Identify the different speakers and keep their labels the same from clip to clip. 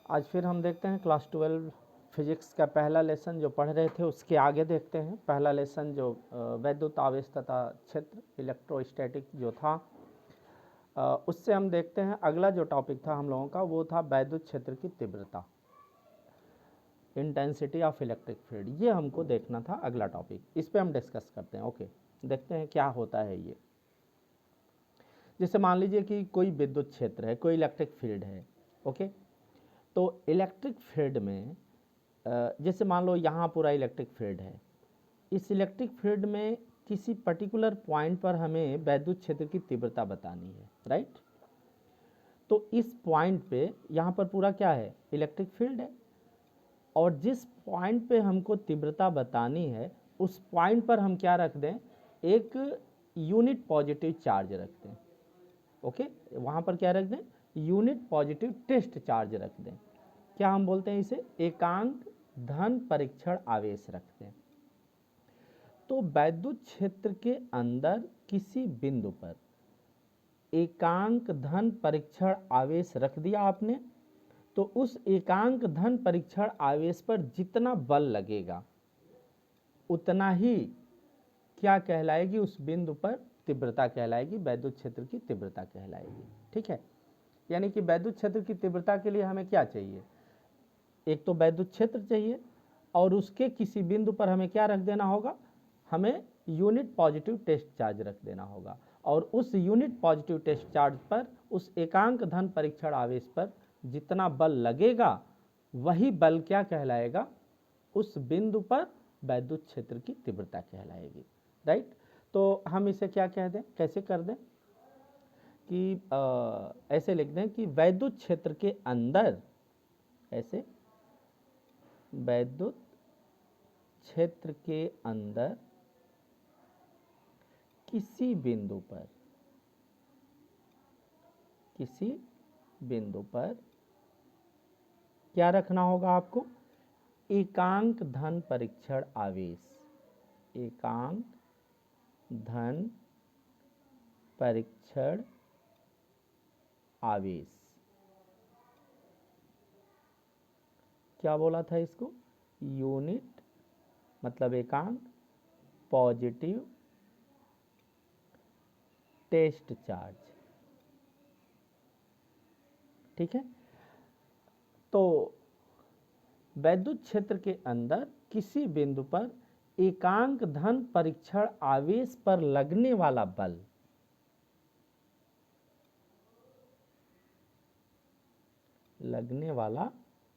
Speaker 1: आज फिर हम देखते हैं क्लास 12 फिजिक्स का पहला लेसन जो पढ़ रहे थे उसके आगे देखते हैं। पहला लेसन जो वैद्युत आवेश तथा क्षेत्र इलेक्ट्रोस्टैटिक जो था, उससे हम देखते हैं अगला जो टॉपिक था हम लोगों का वो था वैद्युत क्षेत्र की तीव्रता, इंटेंसिटी ऑफ इलेक्ट्रिक फील्ड। ये हमको देखना था अगला टॉपिक, इस पे हम डिस्कस करते हैं। ओके, देखते हैं क्या होता है ये। जैसे मान लीजिए कि कोई विद्युत क्षेत्र है, कोई इलेक्ट्रिक फील्ड है। ओके, तो इलेक्ट्रिक फील्ड में जैसे मान लो यहाँ पूरा इलेक्ट्रिक फील्ड है, इस इलेक्ट्रिक फील्ड में किसी पर्टिकुलर पॉइंट पर हमें वैद्युत क्षेत्र की तीव्रता बतानी है, राइट। तो इस पॉइंट पे यहाँ पर पूरा क्या है, इलेक्ट्रिक फील्ड है, और जिस पॉइंट पे हमको तीव्रता बतानी है उस पॉइंट पर हम क्या रख दें, एक यूनिट पॉजिटिव चार्ज रख दें। ओके, वहाँ पर क्या रख दें, यूनिट पॉजिटिव टेस्ट चार्ज रख दें। क्या हम बोलते हैं इसे, एकांक धन परीक्षण आवेश रखते हैं। तो वैद्युत क्षेत्र के अंदर किसी बिंदु पर एकांक धन परीक्षण आवेश रख दिया आपने, तो उस एकांक धन परीक्षण आवेश पर जितना बल लगेगा उतना ही क्या कहलाएगी, उस बिंदु पर तीव्रता कहलाएगी, वैद्युत क्षेत्र की तीव्रता कहलाएगी। ठीक है, यानी कि वैद्युत क्षेत्र की तीव्रता के लिए हमें क्या चाहिए, एक तो वैद्युत क्षेत्र चाहिए और उसके किसी बिंदु पर हमें क्या रख देना होगा, हमें यूनिट पॉजिटिव टेस्ट चार्ज रख देना होगा, और उस यूनिट पॉजिटिव टेस्ट चार्ज पर, उस एकांक धन परीक्षण आवेश पर जितना बल लगेगा वही बल क्या कहलाएगा, उस बिंदु पर वैद्युत क्षेत्र की तीव्रता कहलाएगी, राइट। तो हम इसे क्या कह दें, कैसे कर दें कि ऐसे लिख दें कि वैद्युत क्षेत्र के अंदर, ऐसे वैद्युत क्षेत्र के अंदर किसी बिंदु पर क्या रखना होगा आपको, एकांक धन परीक्षण आवेश, एकांक धन परीक्षण आवेश। क्या बोला था इसको, यूनिट मतलब एकांक पॉजिटिव टेस्ट चार्ज। ठीक है, तो वैद्युत क्षेत्र के अंदर किसी बिंदु पर एकांक धन परीक्षण आवेश पर लगने वाला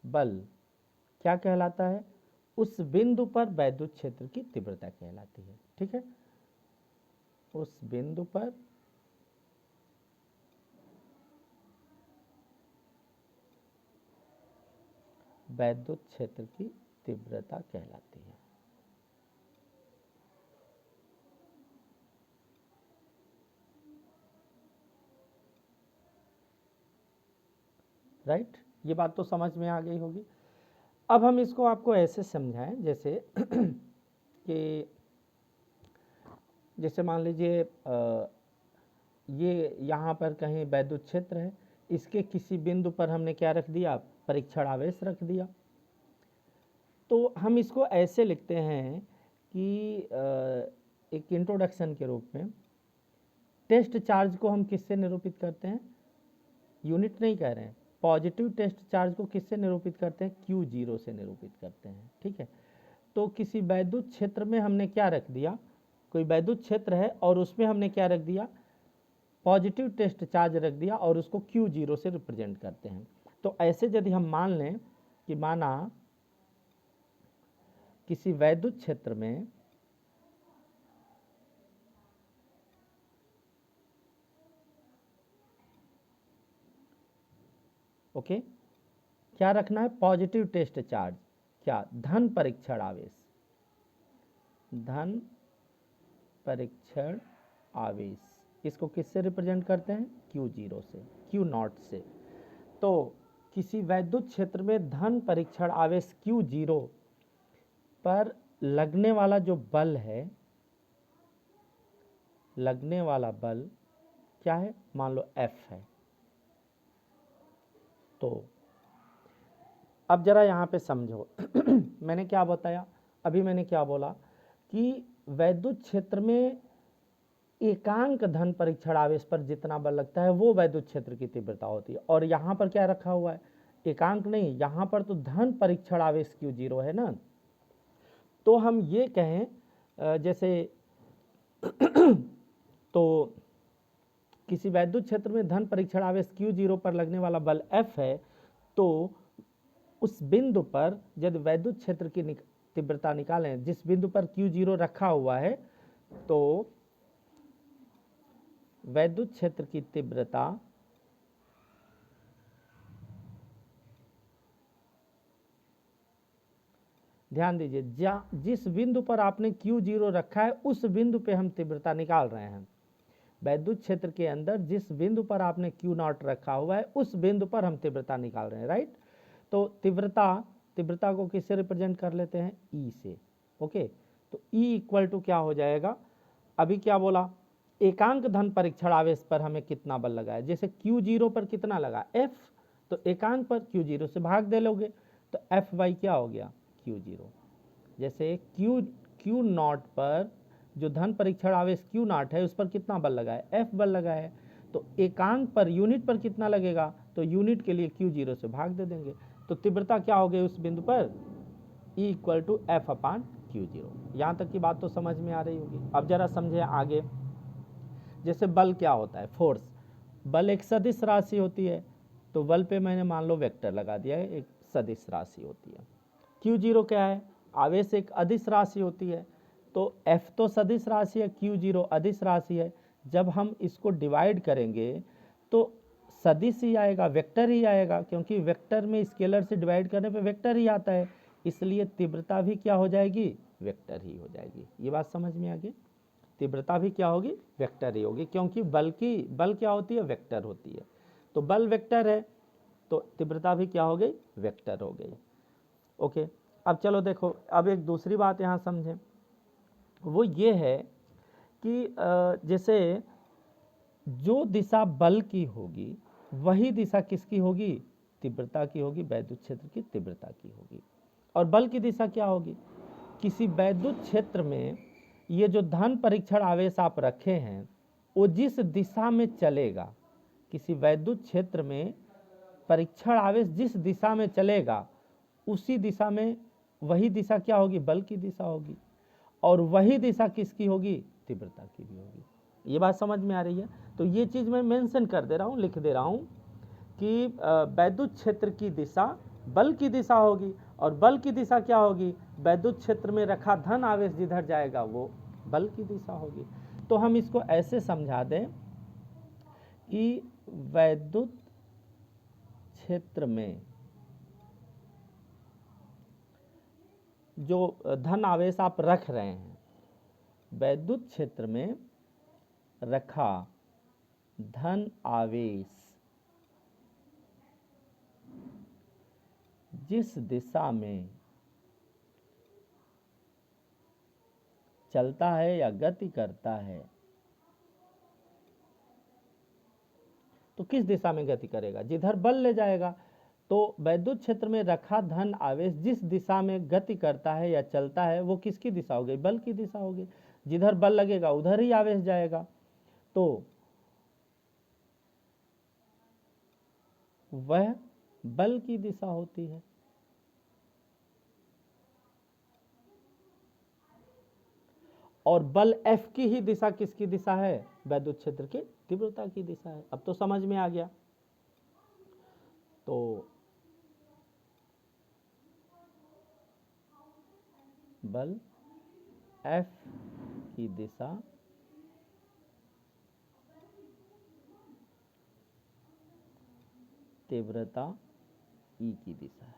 Speaker 1: बल, क्या कहलाता है, उस बिंदु पर वैद्युत क्षेत्र की तीव्रता कहलाती है। ठीक है, उस बिंदु पर वैद्युत क्षेत्र की तीव्रता कहलाती है। राइट, ये बात तो समझ में आ गई होगी। अब हम इसको आपको ऐसे समझाएं, जैसे कि जैसे मान लीजिए ये यहाँ पर कहीं वैद्युत क्षेत्र है, इसके किसी बिंदु पर हमने क्या रख दिया, परीक्षण आवेश रख दिया। तो हम इसको ऐसे लिखते हैं कि एक इंट्रोडक्शन के रूप में टेस्ट चार्ज को हम किससे निरूपित करते हैं, यूनिट नहीं कह रहे हैं, पॉजिटिव टेस्ट चार्ज को किससे निरूपित करते हैं, Q0 से निरूपित करते हैं। ठीक है, तो किसी वैद्युत क्षेत्र में हमने क्या रख दिया, कोई वैद्युत क्षेत्र है और उसमें हमने क्या रख दिया, पॉजिटिव टेस्ट चार्ज रख दिया और उसको Q0 से रिप्रेजेंट करते हैं। तो ऐसे यदि हम मान लें कि माना किसी वैद्युत क्षेत्र में ओके, क्या रखना है, पॉजिटिव टेस्ट चार्ज, क्या, धन परीक्षण आवेश, धन परीक्षण आवेश, इसको किससे रिप्रेजेंट करते हैं, Q0 से, Q0 से। तो किसी वैद्युत क्षेत्र में धन परीक्षण आवेश Q0 पर लगने वाला जो बल है, लगने वाला बल क्या है, मान लो F है। तो अब जरा यहाँ पे समझो मैंने क्या बताया, अभी मैंने क्या बोला कि वैद्युत क्षेत्र में एकांक धन परीक्षण आवेश पर जितना बल लगता है वो वैद्युत क्षेत्र की तीव्रता होती है। और यहाँ पर क्या रखा हुआ है, एकांक नहीं, यहाँ पर तो धन परीक्षण आवेश Q0 है ना। तो हम ये कहें जैसे तो किसी वैद्युत क्षेत्र में धन परीक्षण आवेश Q0 पर लगने वाला बल F है, तो उस बिंदु पर यदि वैद्युत क्षेत्र की तीव्रता निकालें, जिस बिंदु पर Q0 रखा हुआ है, तो वैद्युत क्षेत्र की तीव्रता ध्यान दीजिए, जिस बिंदु पर आपने Q0 रखा है उस बिंदु पे हम तीव्रता निकाल रहे हैं। वैद्युत क्षेत्र के अंदर जिस बिंदु पर आपने Q0 रखा हुआ है उस बिंदु पर हम तीव्रता निकाल रहे हैं, राइट। तो तीव्रता को किससे रिप्रेजेंट कर लेते हैं, E से। ओके, तो E इक्वल टू क्या हो जाएगा, अभी क्या बोला, एकांक धन परीक्षण आवेश पर हमें कितना बल लगा है। जैसे Q0 पर कितना लगा F, तो एकांक पर Q0 से भाग दे लोगे तो F बाई क्या हो गया Q0। जैसे Q0 पर जो धन परीक्षण आवेश Q0 है उस पर कितना बल लगा है, F बल लगा है। तो एकांक पर यूनिट पर कितना लगेगा, तो यूनिट के लिए Q0 से भाग दे देंगे, तो तीव्रता क्या हो गई उस बिंदु पर, E equal to F upon Q0। यहाँ तक की बात तो समझ में आ रही होगी। अब जरा समझे आगे, जैसे बल क्या होता है, फोर्स। बल एक सदिश राशि होती है, तो बल पे मैंने मान लो वेक्टर लगा दिया है, एक सदिश राशि होती है। Q0 क्या है, आवेश एक अदिश राशि होती है, तो F तो सदिश राशि है, Q0 अदिश राशि है। जब हम इसको डिवाइड करेंगे तो सदिश ही आएगा, वेक्टर ही आएगा, क्योंकि वेक्टर में स्केलर से डिवाइड करने पे वेक्टर ही आता है, इसलिए तीव्रता भी क्या हो जाएगी, वेक्टर ही हो जाएगी। ये बात समझ में आ गई, तीव्रता भी क्या होगी, वेक्टर ही होगी, क्योंकि बल क्या होती है, वेक्टर होती है। तो बल वेक्टर है तो तीव्रता भी क्या हो गई, वेक्टर हो गई। ओके, अब चलो देखो, अब एक दूसरी बात यहाँ समझें, वो ये है कि जैसे जो दिशा बल की होगी वही दिशा किसकी होगी, तीव्रता की होगी, वैद्युत क्षेत्र की तीव्रता की होगी। और बल की दिशा क्या होगी, किसी वैद्युत क्षेत्र में ये जो धन परीक्षण आवेश आप रखे हैं वो जिस दिशा में चलेगा, किसी वैद्युत क्षेत्र में परीक्षण आवेश जिस दिशा में चलेगा उसी दिशा में, वही दिशा क्या होगी, बल की दिशा होगी, और वही दिशा किसकी होगी, तीव्रता की भी होगी। ये बात समझ में आ रही है। तो ये चीज़ मैं मेंशन कर दे रहा हूँ, लिख दे रहा हूँ कि वैद्युत क्षेत्र की दिशा बल की दिशा होगी, और बल की दिशा क्या होगी, वैद्युत क्षेत्र में रखा धन आवेश जिधर जाएगा वो बल की दिशा होगी। तो हम इसको ऐसे समझा दें कि वैद्युत क्षेत्र में जो धन आवेश आप रख रहे हैं, वैद्युत क्षेत्र में रखा धन आवेश जिस दिशा में चलता है या गति करता है, तो किस दिशा में गति करेगा, जिधर बल ले जाएगा। तो वैद्युत क्षेत्र में रखा धन आवेश जिस दिशा में गति करता है या चलता है वो किसकी दिशा हो गई, बल की दिशा होगी। जिधर बल लगेगा उधर ही आवेश जाएगा, तो वह बल की दिशा होती है। और बल F की ही दिशा किसकी दिशा है, वैद्युत क्षेत्र की तीव्रता की दिशा है। अब तो समझ में आ गया। तो बल F की दिशा तीव्रता E की दिशा है।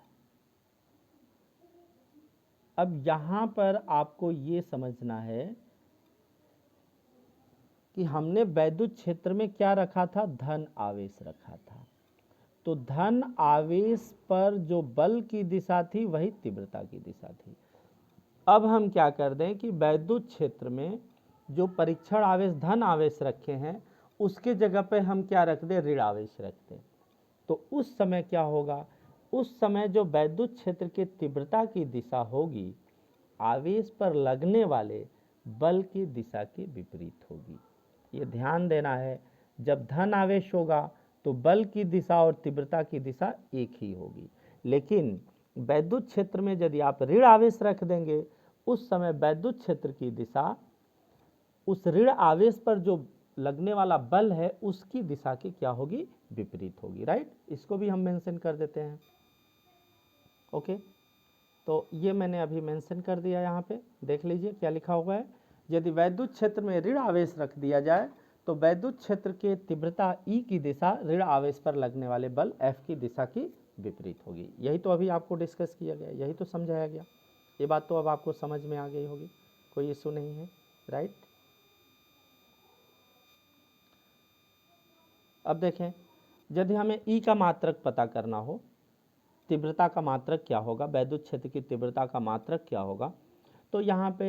Speaker 1: अब यहां पर आपको ये समझना है कि हमने वैद्युत क्षेत्र में क्या रखा था, धन आवेश रखा था। तो धन आवेश पर जो बल की दिशा थी वही तीव्रता की दिशा थी। अब हम क्या कर दें कि वैद्युत क्षेत्र में जो परीक्षण आवेश धन आवेश रखे हैं उसके जगह पे हम क्या रख दें, ऋण आवेश रख दें। तो उस समय क्या होगा, उस समय जो वैद्युत क्षेत्र की तीव्रता की दिशा होगी आवेश पर लगने वाले बल की दिशा के विपरीत होगी। ये ध्यान देना है, जब धन आवेश होगा तो बल की दिशा और तीव्रता की दिशा एक ही होगी, लेकिन वैद्युत क्षेत्र में यदि आप ऋण आवेश रख देंगे उस समय वैद्युत क्षेत्र की दिशा उस ऋण आवेश पर जो लगने वाला बल है उसकी दिशा की क्या होगी, विपरीत होगी। राइट, इसको भी हम मेंशन कर देते हैं। ओके, तो ये मैंने अभी मेंशन कर दिया, यहाँ पे देख लीजिए क्या लिखा हुआ है। यदि वैद्युत क्षेत्र में ऋण आवेश रख दिया जाए तो वैद्युत क्षेत्र के तीव्रता ई की दिशा ऋण आवेश पर लगने वाले बल एफ की दिशा की विपरीत होगी। यही तो अभी आपको डिस्कस किया गया, यही तो समझाया गया। ये बात तो अब आपको समझ में आ गई होगी, कोई इशू नहीं है। राइट, अब देखें, यदि हमें ई का मात्रक पता करना हो, तीव्रता का मात्रक क्या होगा, वैद्युत क्षेत्र की तीव्रता का मात्रक क्या होगा, तो यहाँ पे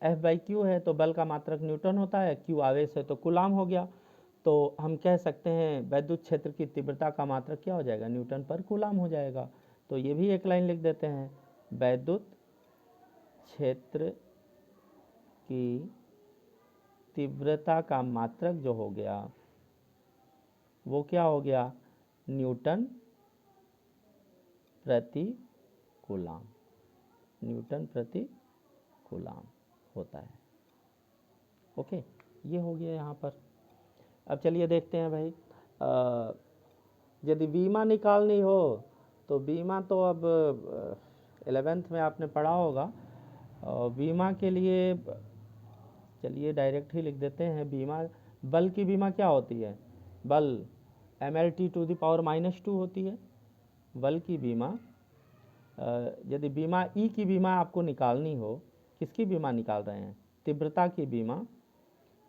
Speaker 1: एफ बाई क्यू है तो बल का मात्रक न्यूटन होता है, क्यू आवेश है तो कूलाम हो गया। तो हम कह सकते हैं वैद्युत क्षेत्र की तीव्रता का मात्रक क्या हो जाएगा, न्यूटन पर कूलाम हो जाएगा। तो ये भी एक लाइन लिख देते हैं, वैद्युत क्षेत्र की तीव्रता का मात्रक जो हो गया वो क्या हो गया, न्यूटन प्रति कूलाम, न्यूटन प्रति कूलाम होता है। ओके, ये हो गया यहाँ पर। अब चलिए देखते हैं भाई, यदि बीमा निकालनी हो तो बीमा तो अब 11th में आपने पढ़ा होगा, बीमा के लिए चलिए डायरेक्ट ही लिख देते हैं। बीमा, बल की बीमा क्या होती है, बल mlt टू द पावर -2 होती है बल की बीमा। यदि बीमा ई की बीमा आपको निकालनी हो, किसकी बीमा निकाल रहे हैं, तीव्रता की बीमा।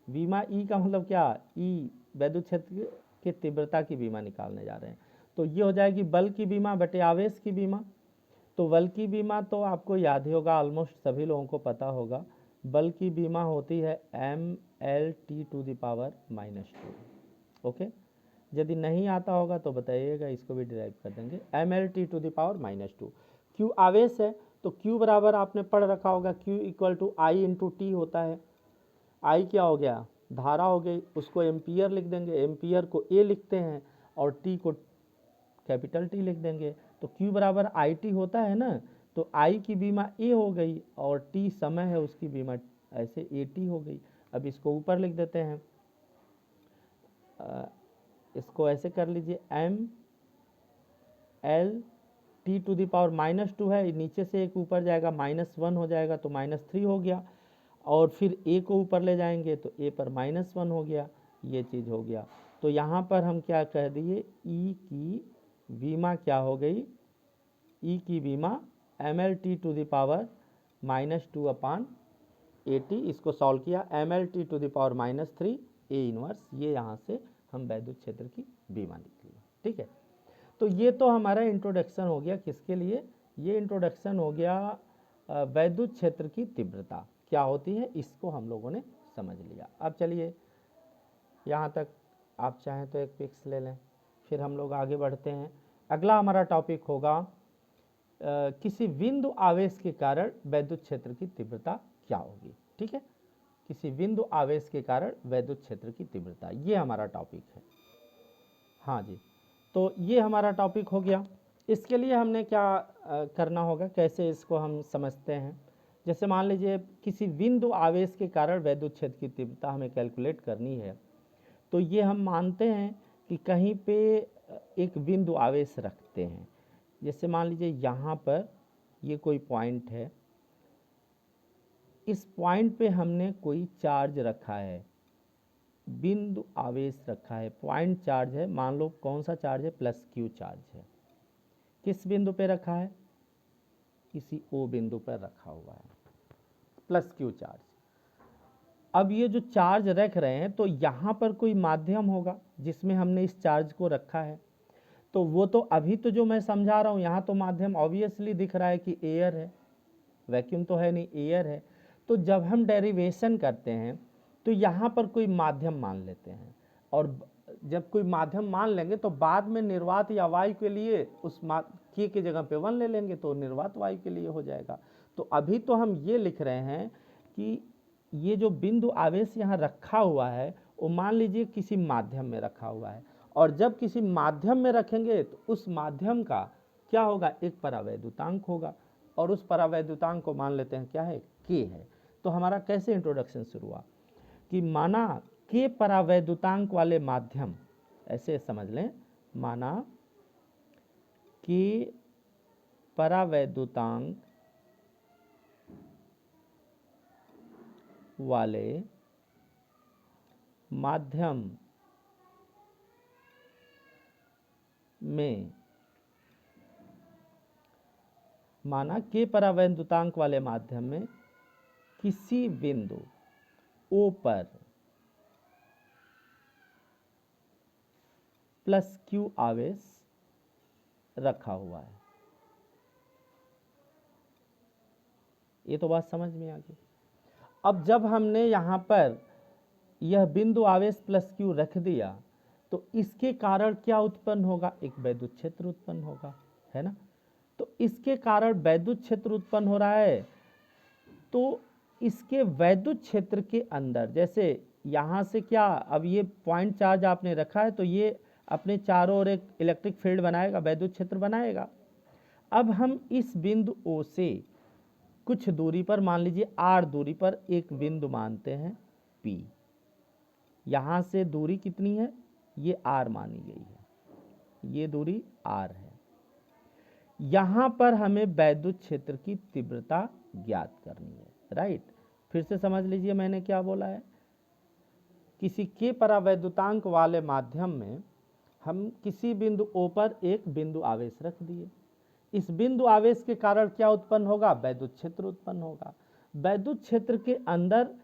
Speaker 1: बीमा ई का मतलब क्या, ई वैद्युत क्षेत्र की तीव्रता की बीमा निकालने जा रहे हैं। तो ये हो जाएगी बल की बीमा बटे आवेश की बीमा। तो बल की बीमा तो आपको याद ही होगा, ऑलमोस्ट सभी लोगों को पता होगा, बल की बीमा होती है mlt to the power -2। Okay, यदि नहीं आता होगा तो बताइएगा, इसको भी डिराइव कर देंगे, mlt to the power -2। q आवेश है तो q बराबर आपने पढ़ रखा होगा, q equal to I into T होता है। I क्या हो गया, धारा हो गई, उसको एम्पियर लिख देंगे, एम्पियर को A लिखते हैं और T को कैपिटल T लिख देंगे। तो Q बराबर IT होता है ना, तो I की बीमा A हो गई और T समय है उसकी बीमा ऐसे AT हो गई। अब इसको ऊपर लिख देते हैं, इसको ऐसे कर लीजिए, mlt टू द पावर -2 है, नीचे से एक ऊपर जाएगा -1 हो जाएगा तो -3 हो गया, और फिर a को ऊपर ले जाएंगे तो a पर -1 हो गया, ये चीज़ हो गया। तो यहाँ पर हम क्या कह दिए, e की बीमा क्या हो गई, e की बीमा mlt to the power -2 upon AT, इसको सॉल्व किया, mlt to the power -3 A inverse, ये यहाँ से हम वैद्युत क्षेत्र की बीमा निकली। ठीक है, तो ये तो हमारा इंट्रोडक्शन हो गया, किसके लिए, ये इंट्रोडक्शन हो गया वैद्युत क्षेत्र की तीव्रता क्या होती है, इसको हम लोगों ने समझ लिया। अब चलिए यहाँ तक आप चाहें तो एक पिक्स ले लें, फिर हम लोग आगे बढ़ते हैं। अगला हमारा टॉपिक होगा किसी बिंदु आवेश के कारण वैद्युत क्षेत्र की तीव्रता क्या होगी। ठीक है, किसी बिंदु आवेश के कारण वैद्युत क्षेत्र की तीव्रता, ये हमारा टॉपिक है। हाँ जी, तो ये हमारा टॉपिक हो गया। इसके लिए हमने क्या करना होगा, कैसे इसको हम समझते हैं। जैसे मान लीजिए किसी बिंदु आवेश के कारण वैद्युत क्षेत्र की तीव्रता हमें कैलकुलेट करनी है, तो ये हम मानते हैं कि कहीं पे एक बिंदु आवेश रखते हैं। जैसे मान लीजिए यहाँ पर ये कोई पॉइंट है, इस पॉइंट पे हमने कोई चार्ज रखा है, बिंदु आवेश रखा है, पॉइंट चार्ज है, मान लो कौन सा चार्ज है, +q चार्ज है। किस बिंदु पे रखा है, किसी O बिंदु पर रखा हुआ है, +q चार्ज। अब ये जो चार्ज रख रहे हैं तो यहाँ पर कोई माध्यम होगा जिसमें हमने इस चार्ज को रखा है, तो वो तो अभी तो जो मैं समझा रहा हूँ यहाँ तो माध्यम ऑब्वियसली दिख रहा है कि एयर है, वैक्यूम तो है नहीं, एयर है। तो जब हम डेरिवेशन करते हैं तो यहाँ पर कोई माध्यम मान लेते हैं, और जब कोई माध्यम मान लेंगे तो बाद में निर्वात या वायु के लिए उस के जगह पे 1 ले लेंगे तो निर्वात वायु के लिए हो जाएगा। तो अभी तो हम ये लिख रहे हैं कि ये जो बिंदु आवेश यहाँ रखा हुआ है वो मान लीजिए किसी माध्यम में रखा हुआ है, और जब किसी माध्यम में रखेंगे तो उस माध्यम का क्या होगा, एक परावैद्युतांक होगा, और उस परावैद्युतांक को मान लेते हैं क्या है, के है। तो हमारा कैसे इंट्रोडक्शन शुरू हुआ कि माना के परावैद्युतांक वाले माध्यम, ऐसे समझ लें, माना के परावैद्युतांक वाले माध्यम में, माना के परावैद्युतांक वाले माध्यम में किसी बिंदु O पर प्लस Q आवेश रखा हुआ है। ये तो बात समझ में आ गई। अब जब हमने यहाँ पर यह बिंदु आवेश प्लस Q रख दिया तो इसके कारण क्या उत्पन्न होगा, एक वैद्युत क्षेत्र उत्पन्न होगा, है ना। तो इसके कारण वैद्युत क्षेत्र उत्पन्न हो रहा है, तो इसके वैद्युत क्षेत्र के अंदर, जैसे यहाँ से क्या, अब ये पॉइंट चार्ज आपने रखा है तो ये अपने चारों ओर एक इलेक्ट्रिक फील्ड बनाएगा, वैद्युत क्षेत्र बनाएगा। अब हम इस बिंदु O से कुछ दूरी पर, मान लीजिए R दूरी पर एक बिंदु मानते हैं P। यहाँ से दूरी कितनी है, ये R मानी गई है, ये दूरी R है। यहाँ पर हमें वैद्युत क्षेत्र की तीव्रता ज्ञात करनी है, राइट। फिर से समझ लीजिए मैंने क्या बोला है, किसी के परावैद्युतांक वाले माध्यम में हम किसी बिंदु O पर एक बिंदु आवेश रख दिए। इस बिंदु आवेश के कारण क्या उत्पन्न होगा, वैद्युत क्षेत्र उत्पन्न होगा। वैद्युत क्षेत्र के अंदर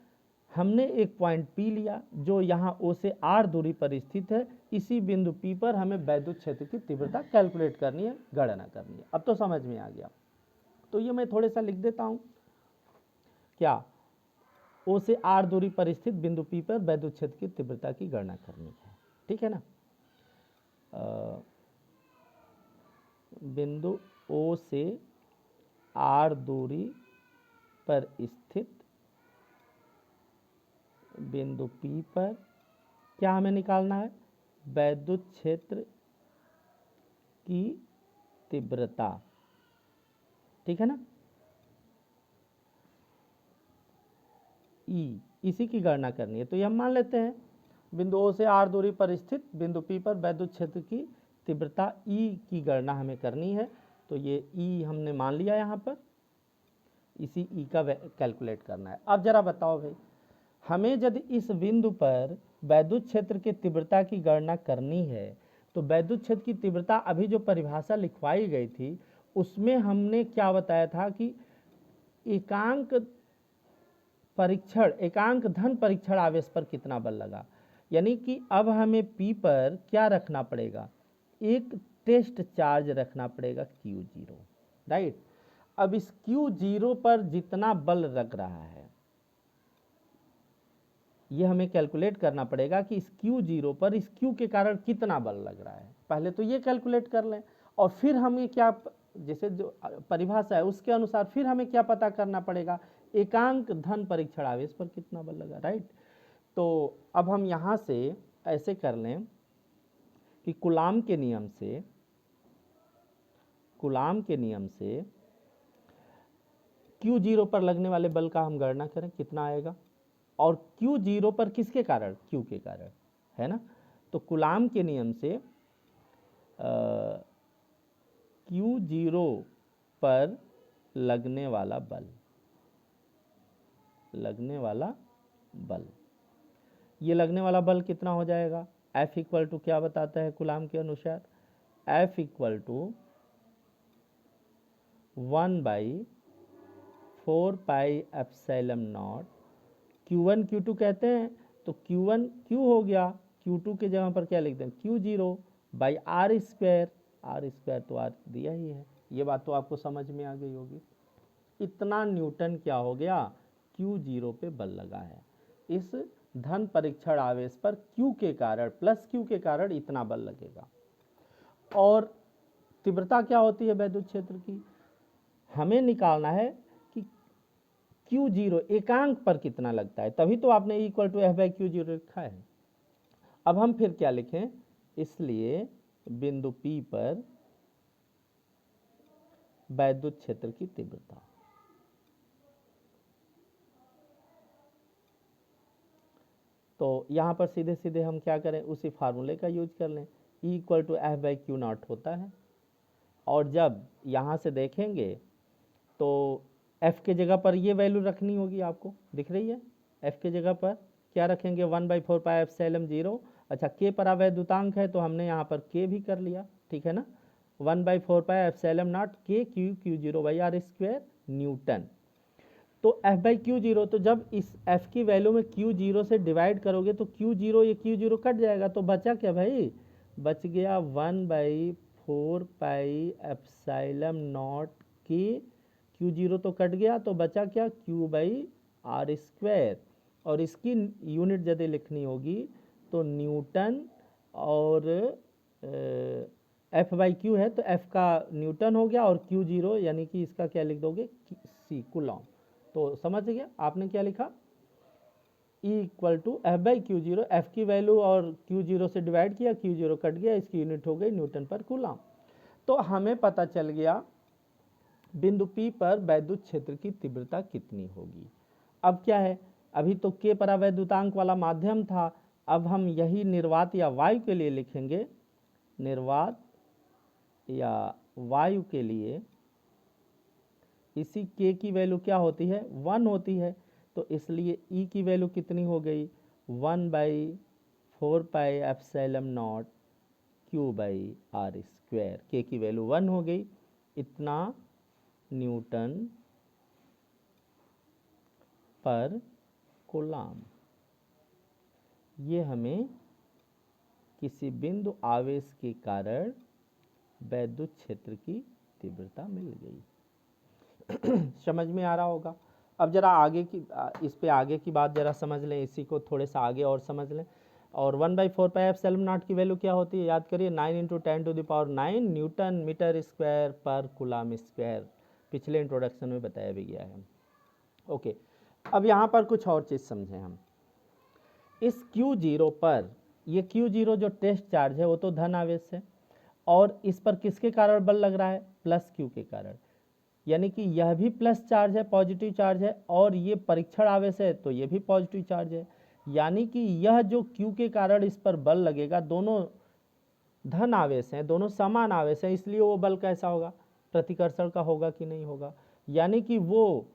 Speaker 1: हमने एक पॉइंट P लिया जो यहाँ O से R दूरी पर स्थित है। इसी बिंदु P पर हमें वैद्युत क्षेत्र की तीव्रता कैलकुलेट करनी है, गणना करनी है। अब तो समझ में आ गया। तो ये मैं थोड़ा सा लिख देता हूँ, क्या, O से R दूरी पर स्थित बिंदु P पर वैद्युत क्षेत्र की तीव्रता की गणना करनी है, ठीक है ना। बिंदु O से R दूरी पर स्थित बिंदु P पर क्या हमें निकालना है, वैद्युत क्षेत्र की तीव्रता, ठीक है ना। E, इसी की गणना करनी है। तो ये हम मान लेते हैं बिंदु O से R दूरी पर स्थित बिंदु P पर वैद्युत क्षेत्र की तीव्रता E की गणना हमें करनी है। तो ये E हमने मान लिया यहाँ पर, इसी E का कैलकुलेट करना है। अब जरा बताओ भाई, हमें यदि इस बिंदु पर वैद्युत क्षेत्र की तीव्रता की गणना करनी है तो वैद्युत क्षेत्र की तीव्रता, अभी जो परिभाषा लिखवाई गई थी उसमें हमने क्या बताया था कि एकांक परीक्षण, एकांक धन परीक्षण आवेश पर कितना बल लगा। यानी कि अब हमें P पर क्या रखना पड़ेगा, एक टेस्ट चार्ज रखना पड़ेगा Q0, राइट। अब इस Q0 पर जितना बल लग रहा है ये हमें कैलकुलेट करना पड़ेगा कि इस Q0 पर इस Q के कारण कितना बल लग रहा है। पहले तो ये कैलकुलेट कर लें और फिर हमें क्या, जैसे जो परिभाषा है उसके अनुसार फिर हमें क्या पता करना पड़ेगा, एकांक धन परीक्षण आवेश पर कितना बल लगा, राइट। तो अब हम यहाँ से ऐसे कर लें कि कूलाम के नियम से Q0 पर लगने वाले बल का हम गणना करें कितना आएगा, और Q0 पर किसके कारण, Q के कारण, है ना। तो कूलाम के नियम से Q0 पर लगने वाला बल, ये लगने वाला बल कितना हो जाएगा, F इक्वल टू क्या बताता है कूलाम के अनुसार, F equal to 1/4 pi epsilon naught, Q1 Q2 कहते हैं तो Q1 Q हो गया, Q2 के जगह पर क्या लिखते हैं Q0 by R square, R square तो R दिया ही है। ये बात तो आपको समझ में आ गई होगी। इतना न्यूटन क्या हो गया, Q0 पे बल लगा है। इस धन परीक्षण आवेश पर Q के कारण प्लस Q के कारण इतना बल लगेगा। और तीव्रता क्या होती है वैद्युत क्षेत्र की, हमें निकालना है कि Q0 एकांक पर कितना लगता है, तभी तो आपने E=F/Q0 लिखा है। अब हम फिर क्या लिखें, इसलिए बिंदु P पर वैद्युत क्षेत्र की तीव्रता, तो यहां पर सीधे सीधे हम क्या करें, उसी फार्मूले का यूज कर लें, E=F/Q0 होता है। और जब यहां से देखेंगे तो F के जगह पर ये वैल्यू रखनी होगी, आपको दिख रही है। F के जगह पर क्या रखेंगे, 1/4πε0। अच्छा, K परावैद्युतांक है तो हमने यहाँ पर K भी कर लिया, ठीक है ना। 1/4πε0 K Q0/r² न्यूटन। तो F/Q0, तो जब इस F की वैल्यू में Q0 से डिवाइड करोगे तो Q0 ये Q0 कट जाएगा, तो बचा क्या भाई, बच गया 1/4πε0 K। Q0 तो कट गया, तो बचा क्या, Q/r²। और इसकी यूनिट यदि लिखनी होगी तो न्यूटन, और F/Q है तो F का न्यूटन हो गया, और Q0 यानी कि इसका क्या लिख दोगे, C कूलॉम। तो समझ गया आपने क्या लिखा, E=F/Q0, F की वैल्यू और Q0 से डिवाइड किया, Q0 कट गया, इसकी यूनिट हो गई न्यूटन पर कूलॉम। तो हमें पता चल गया बिंदु P पर वैद्युत क्षेत्र की तीव्रता कितनी होगी। अब क्या है, अभी तो K परावैद्युतांक वाला माध्यम था, अब हम यही निर्वात या वायु के लिए लिखेंगे। निर्वात या वायु के लिए इसी K की वैल्यू क्या होती है, 1 होती है, तो इसलिए E की वैल्यू कितनी हो गई, 1/4πε0 Q/r²। K की वैल्यू 1 हो गई, इतना न्यूटन पर कूलॉम। ये हमें किसी बिंदु आवेश के कारण वैद्युत क्षेत्र की तीव्रता मिल गई। समझ में आ रहा होगा। अब जरा आगे की, इस पे आगे की बात जरा समझ लें, इसी को थोड़े सा आगे और समझ लें। और 1/4πε0 की वैल्यू क्या होती है, याद करिए, 9 × 10⁹ न्यूटन मीटर स्क्वायर पर कूलॉम स्क्वायर। पिछले इंट्रोडक्शन में बताया भी गया है। ओके, अब यहाँ पर कुछ और चीज़ समझें हम। इस Q0 पर, ये Q0 जो टेस्ट चार्ज है वो तो धन आवेश है, और इस पर किसके कारण बल लग रहा है, प्लस Q के कारण। यानी कि यह भी प्लस चार्ज है, पॉजिटिव चार्ज है, और ये परीक्षण आवेश है तो ये भी पॉजिटिव चार्ज है। यानी कि यह जो Q के कारण इस पर बल लगेगा, दोनों धन आवेश हैं, दोनों समान आवेश हैं, इसलिए वो बल कैसा होगा, प्रतिकर्षण का होगा कि नहीं होगा। यानी कि वो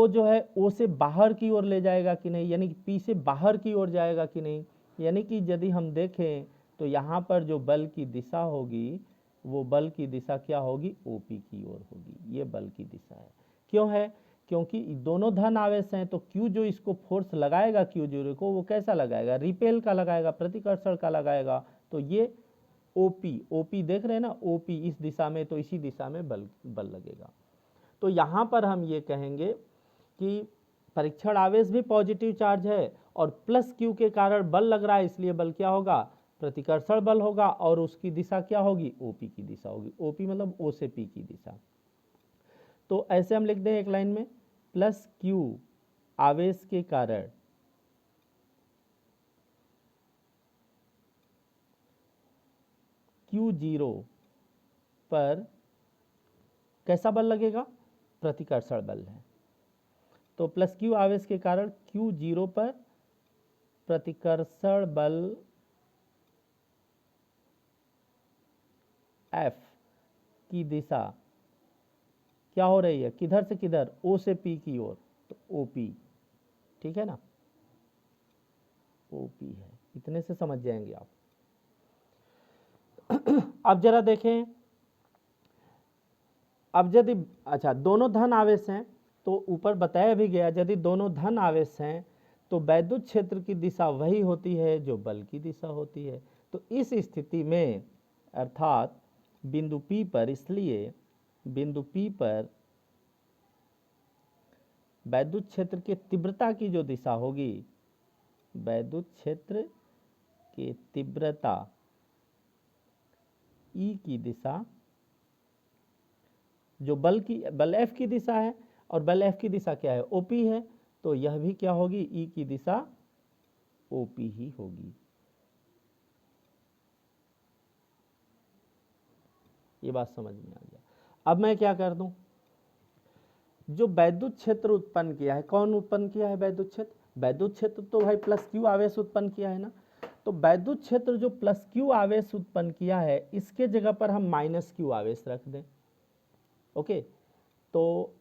Speaker 1: जो है O से बाहर की ओर ले जाएगा कि नहीं, यानी कि P से बाहर की ओर जाएगा कि नहीं। यानी कि यदि हम देखें तो यहाँ पर जो बल की दिशा होगी, वो बल की दिशा क्या होगी, OP की ओर होगी। ये बल की दिशा है। क्यों है, क्योंकि दोनों धन आवेश हैं, तो Q जो इसको फोर्स लगाएगा Q0 को, वो कैसा लगाएगा, रिपेल का लगाएगा, प्रतिकर्षण का लगाएगा। तो ये OP देख रहे हैं ना, OP इस दिशा में, तो इसी दिशा में बल लगेगा। तो यहाँ पर हम ये कहेंगे कि परीक्षण आवेश भी पॉजिटिव चार्ज है, और प्लस Q के कारण बल लग रहा है, इसलिए बल क्या होगा, प्रतिकर्षण बल होगा, और उसकी दिशा क्या होगी, OP की दिशा होगी। OP मतलब O से P की दिशा। तो ऐसे हम लिख दें एक लाइन में, प्लस Q आवेश के कारण Q0 पर कैसा बल लगेगा, प्रतिकर्षण बल है। तो प्लस Q आवेश के कारण Q0 पर प्रतिकर्षण बल F की दिशा क्या हो रही है, किधर से किधर, O से P की ओर, तो OP, ठीक है ना, OP है। इतने से समझ जाएंगे आप। अब जरा देखें, अब यदि, अच्छा, दोनों धन आवेश हैं, तो ऊपर बताया भी गया, यदि दोनों धन आवेश हैं तो वैद्युत क्षेत्र की दिशा वही होती है जो बल की दिशा होती है। तो इस स्थिति में, अर्थात बिंदु P पर, इसलिए बिंदु P पर वैद्युत क्षेत्र की तीव्रता की जो दिशा होगी वैद्युत क्षेत्र की तीव्रता ई की दिशा, जो बल एफ की दिशा है, और बल एफ की दिशा क्या है, ओपी है, तो यह भी क्या होगी, ई की दिशा ओपी ही होगी। ये बात समझ में आ गया। अब मैं क्या कर दूं, जो वैद्युत क्षेत्र उत्पन्न किया है, कौन उत्पन्न किया है वैद्युत क्षेत्र, वैद्युत क्षेत्र तो भाई प्लस क्यू आवेश उत्पन्न किया है ना, तो वैद्युत क्षेत्र जो प्लस क्यू आवेश उत्पन्न किया है, इसके जगह पर हम माइनस क्यू आवेश रख दें। ओके, तो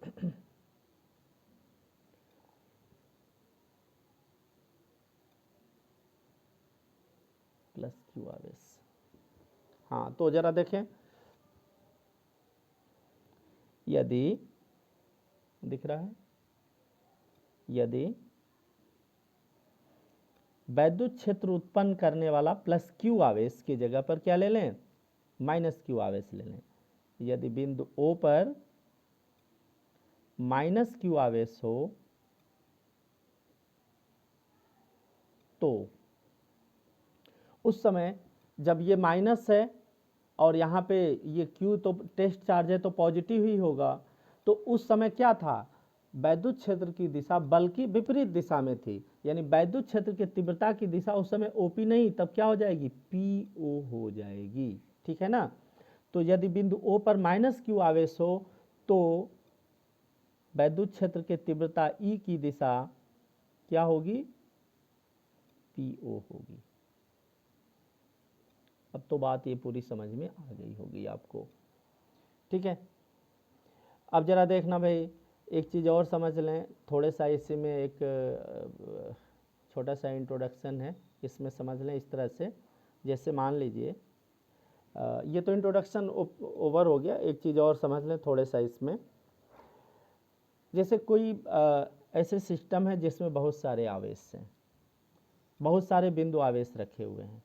Speaker 1: प्लस क्यू आवेश, हाँ, तो जरा देखें, यदि दिख रहा है, यदि वैद्युत क्षेत्र उत्पन्न करने वाला प्लस क्यू आवेश की जगह पर क्या ले लें, माइनस क्यू आवेश ले लें, यदि बिंदु O पर माइनस क्यू आवेश हो तो उस समय जब ये माइनस है और यहाँ पे ये क्यू तो टेस्ट चार्ज है तो पॉजिटिव ही होगा, तो उस समय क्या था, वैद्युत क्षेत्र की दिशा बल की विपरीत दिशा में थी, यानी वैद्युत क्षेत्र की तीव्रता की दिशा उस समय ओपी नहीं, तब क्या हो जाएगी, पीओ हो जाएगी, ठीक है ना। तो यदि बिंदु ओ पर माइनस क्यू आवेश हो तो वैद्युत क्षेत्र की तीव्रता ई की दिशा क्या होगी, पीओ होगी। अब तो बात ये पूरी समझ में आ गई होगी आपको, ठीक है। अब जरा देखना भाई, एक चीज़ और समझ लें, थोड़े सा इसी में एक छोटा सा इंट्रोडक्शन है, इसमें समझ लें इस तरह से, जैसे मान लीजिए ये तो इंट्रोडक्शन ओवर हो गया, एक चीज़ और समझ लें थोड़े सा इसमें, जैसे कोई ऐसे सिस्टम है जिसमें बहुत सारे आवेश हैं, बहुत सारे बिंदु आवेश रखे हुए हैं,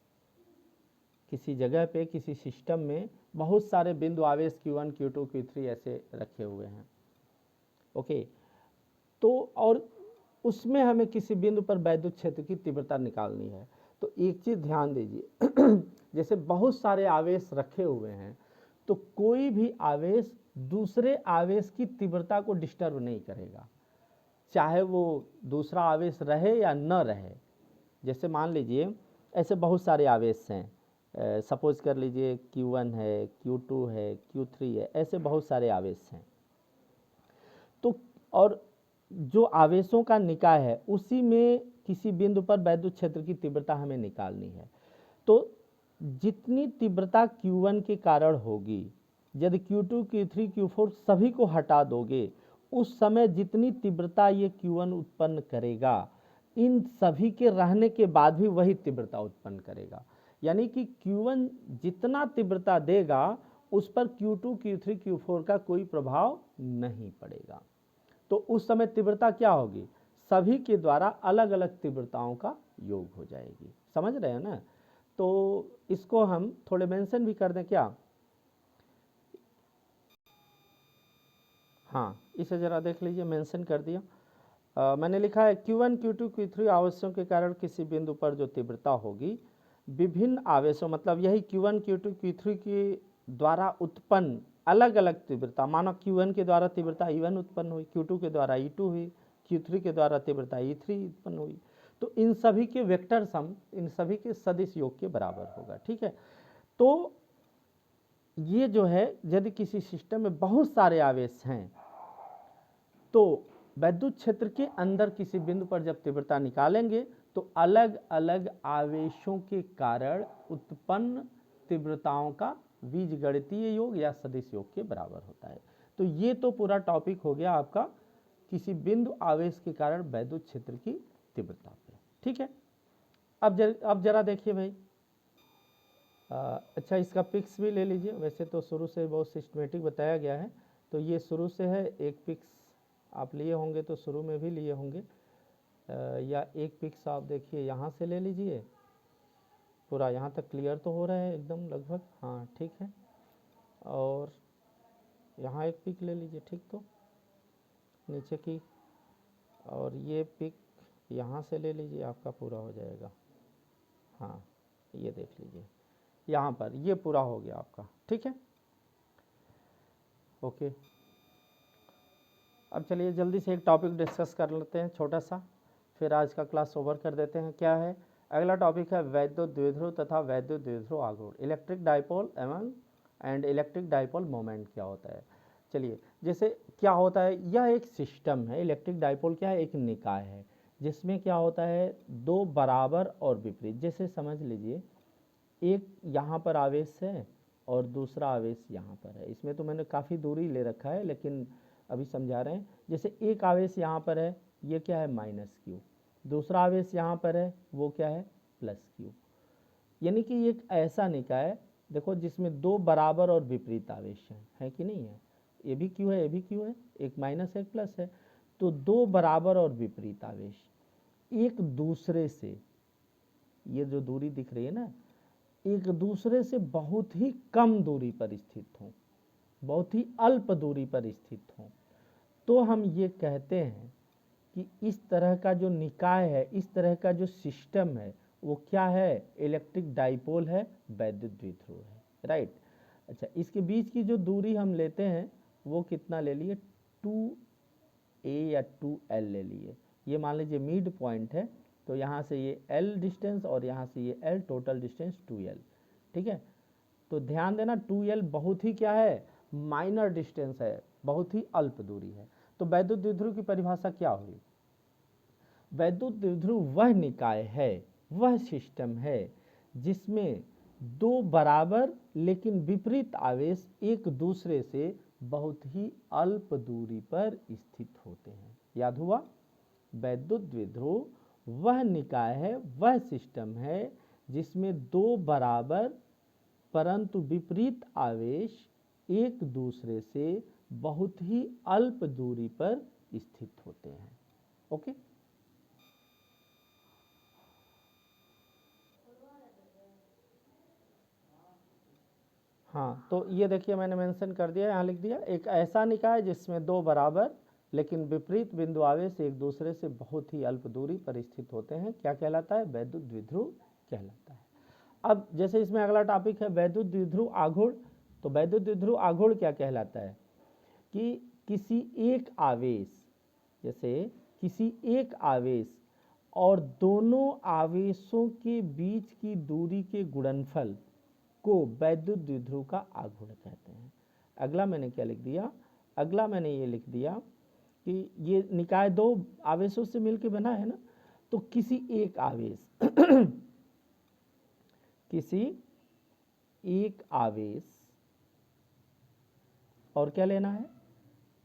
Speaker 1: किसी जगह पे किसी सिस्टम में बहुत सारे बिंदु आवेश Q1 Q2 Q3 ऐसे रखे हुए हैं। ओके, तो और उसमें हमें किसी बिंदु पर वैद्युत क्षेत्र की तीव्रता निकालनी है, तो एक चीज़ ध्यान दीजिए जैसे बहुत सारे आवेश रखे हुए हैं, तो कोई भी आवेश दूसरे आवेश की तीव्रता को डिस्टर्ब नहीं करेगा, चाहे वो दूसरा आवेश रहे या न रहे। जैसे मान लीजिए ऐसे बहुत सारे आवेश हैं, सपोज कर लीजिए Q1 है, Q2 है, Q3 है, ऐसे बहुत सारे आवेश हैं, तो और जो आवेशों का निकाय है उसी में किसी बिंदु पर वैद्युत क्षेत्र की तीव्रता हमें निकालनी है, तो जितनी तीव्रता Q1 के कारण होगी, यदि Q2 Q3 Q4 सभी को हटा दोगे, उस समय जितनी तीव्रता ये Q1 उत्पन्न करेगा, इन सभी के रहने के बाद भी वही तीव्रता उत्पन्न करेगा, यानी कि Q1 जितना तीव्रता देगा उस पर Q2 Q3 Q4 का कोई प्रभाव नहीं पड़ेगा, तो उस समय तीव्रता क्या होगी, सभी के द्वारा अलग अलग तीव्रताओं का योग हो जाएगी, समझ रहे हैं ना। तो इसको हम थोड़े मेंशन भी कर दें क्या, हाँ, इसे जरा देख लीजिए, मेंशन कर दिया। मैंने लिखा है Q1 Q2 Q3 आवेशों के कारण किसी बिंदु पर जो तीव्रता होगी, विभिन्न आवेशों मतलब यही Q1 Q2 Q3 के द्वारा उत्पन्न अलग अलग तीव्रता, मानो Q1 के द्वारा तीव्रता E1 उत्पन्न हुई, Q2 के द्वारा E2 हुई, Q3 के द्वारा तीव्रता E3 उत्पन्न हुई, तो इन सभी के वेक्टर सम इन सभी के सदिश योग के बराबर होगा, ठीक है। तो ये जो है, यदि किसी सिस्टम में बहुत सारे आवेश हैं तो वैद्युत क्षेत्र के अंदर किसी बिंदु पर जब तीव्रता निकालेंगे तो अलग अलग आवेशों के कारण उत्पन्न तीव्रताओं का बीजगणितीय योग या सदिश योग के बराबर होता है। तो ये तो पूरा टॉपिक हो गया आपका किसी बिंदु आवेश के कारण वैद्युत क्षेत्र की तीव्रता पे, ठीक है। अब जरा देखिए भाई, अच्छा इसका पिक्स भी ले लीजिए, वैसे तो शुरू से बहुत सिस्टमेटिक बताया गया है, तो ये शुरू से है, एक पिक्स आप लिए होंगे तो शुरू में भी लिए होंगे, या एक पिक्स आप देखिए यहाँ से ले लीजिए, पूरा यहाँ तक क्लियर तो हो रहा है एकदम लगभग, हाँ ठीक है, और यहाँ एक पिक ले लीजिए, ठीक, तो नीचे की, और ये पिक यहाँ से ले लीजिए, आपका पूरा हो जाएगा। हाँ ये देख लीजिए, यहाँ पर ये पूरा हो गया आपका, ठीक है। ओके, अब चलिए जल्दी से एक टॉपिक डिस्कस कर लेते हैं छोटा सा, फिर आज का क्लास ओवर कर देते हैं। क्या है अगला टॉपिक है वैद्युत द्विध्रुव तथा वैद्युत द्विध्रुव आघूर्ण, electric dipole and electric dipole moment क्या होता है। चलिए जैसे क्या होता है, यह एक सिस्टम है, इलेक्ट्रिक डाइपोल क्या है, एक निकाय है जिसमें क्या होता है दो बराबर और विपरीत, जैसे समझ लीजिए एक यहाँ पर आवेश है और दूसरा आवेश यहाँ पर है। इसमें तो मैंने काफ़ी दूरी ले रखा है लेकिन अभी समझा रहे हैं। जैसे एक आवेश यहाँ पर है, ये क्या है -q, दूसरा आवेश यहाँ पर है वो क्या है +q, यानी कि एक ऐसा निकाय देखो जिसमें दो बराबर और विपरीत आवेश हैं, है कि नहीं है, ये भी q है ये भी q है, एक माइनस एक प्लस है। तो दो बराबर और विपरीत आवेश एक दूसरे से, ये जो दूरी दिख रही है ना, एक दूसरे से बहुत ही कम दूरी पर स्थित हों, बहुत ही अल्प दूरी पर स्थित हों, तो हम ये कहते हैं कि इस तरह का जो निकाय है, इस तरह का जो सिस्टम है वो क्या है, इलेक्ट्रिक डाइपोल है, वैद्युत द्विध्रुव है, राइट। अच्छा, इसके बीच की जो दूरी हम लेते हैं वो कितना ले लिए, 2a या 2l ले लिए। ये मान लीजिए मिड पॉइंट है, तो यहाँ से ये l डिस्टेंस और यहाँ से ये l, टोटल डिस्टेंस 2l, ठीक है। तो ध्यान देना 2l बहुत ही क्या है, माइनर डिस्टेंस है, बहुत ही अल्प दूरी है। तो वैद्युत द्विध्रुव की परिभाषा क्या हुई, वैद्युत द्विध्रुव वह निकाय है, वह सिस्टम है जिसमें दो बराबर लेकिन विपरीत आवेश एक दूसरे से बहुत ही अल्प दूरी पर स्थित होते हैं। याद हुआ, वैद्युत द्विध्रुव वह निकाय है, वह सिस्टम है जिसमें दो बराबर परंतु विपरीत आवेश एक दूसरे से बहुत ही अल्प दूरी पर स्थित होते हैं। ओके, हाँ तो ये देखिए मैंने मेंशन कर दिया, यहाँ लिख दिया, एक ऐसा निकाय जिसमें दो बराबर लेकिन विपरीत बिंदु आवेश एक दूसरे से बहुत ही अल्प दूरी पर स्थित होते हैं, क्या कहलाता है, वैद्युत द्विध्रुव कहलाता है। अब जैसे इसमें अगला टॉपिक है वैद्युत द्विध्रुव आघूर्ण, तो वैद्युत द्विध्रुव आघूर्ण क्या कहलाता है कि किसी एक आवेश, जैसे किसी एक आवेश और दोनों आवेशों के बीच की दूरी के गुणनफल को वैद्युत द्विध्रुव का आघूर्ण कहते हैं। अगला मैंने क्या लिख दिया, अगला मैंने ये लिख दिया कि ये निकाय दो आवेशों से मिलकर बना है ना, तो किसी एक आवेश किसी एक आवेश और क्या लेना है,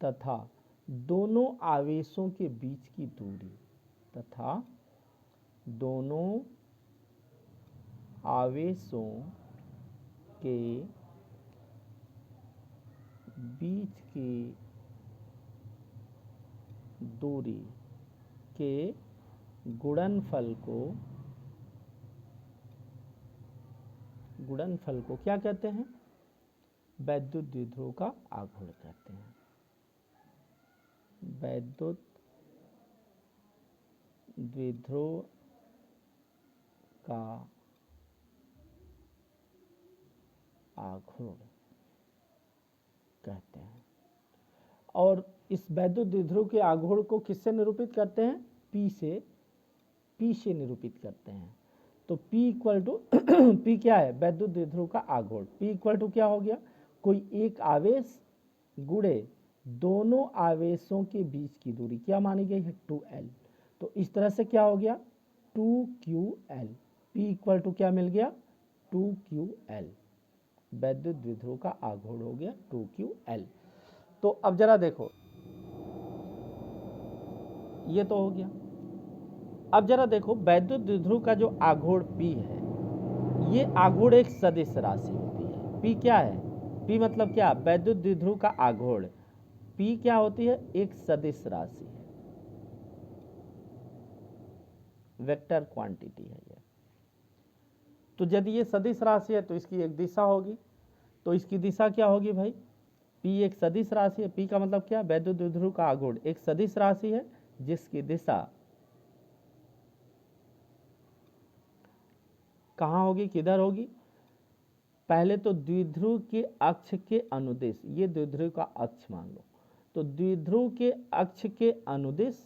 Speaker 1: तथा दोनों आवेशों के बीच की दूरी, तथा दोनों आवेशों के बीच की दूरी के गुणनफल को क्या कहते हैं, वैद्युत द्विध्रुव का आघूर्ण कहते हैं। वैद्युत द्विध्रुव का आघूर्ण कहते हैं। और इस वैद्युत द्विध्रुव के आघूर्ण को किससे निरूपित करते हैं, P से निरूपित करते हैं। तो P इक्वल टू P क्या है, वैद्युत द्विध्रुव का आघूर्ण, P इक्वल टू क्या हो गया, कोई एक आवेश गुणे दोनों आवेशों के बीच की दूरी, क्या मानी गई है 2l। तो इस तरह से क्या हो गया 2ql, P इक्वल टू क्या मिल गया 2ql, वैद्युत द्विध्रुव का आघूर्ण हो गया 2ql। तो अब जरा देखो, ये तो हो गया। अब जरा देखो वैद्युत द्विध्रुव का जो आघूर्ण P है, ये आघूर्ण एक सदिश राशि होती है। P क्या है, P मतलब क्या, वैद्युत द्विध्रुव का आघूर्ण P क्या होती है, एक सदिश राशि है, वेक्टर क्वांटिटी है ये। तो यदि ये सदिश राशि है तो इसकी एक दिशा होगी, तो इसकी दिशा क्या होगी भाई, P एक सदिश राशि है, P का मतलब क्या, वैद्युत द्विध्रुव का आघूर्ण एक सदिश राशि है जिसकी दिशा कहाँ होगी, किधर होगी? पहले तो द्विध्रुव के अक्ष के अनुदिश, ये द्विध्रुव का अक्ष मान लो, तो द्विध्रुव के अक्ष के अनुदिश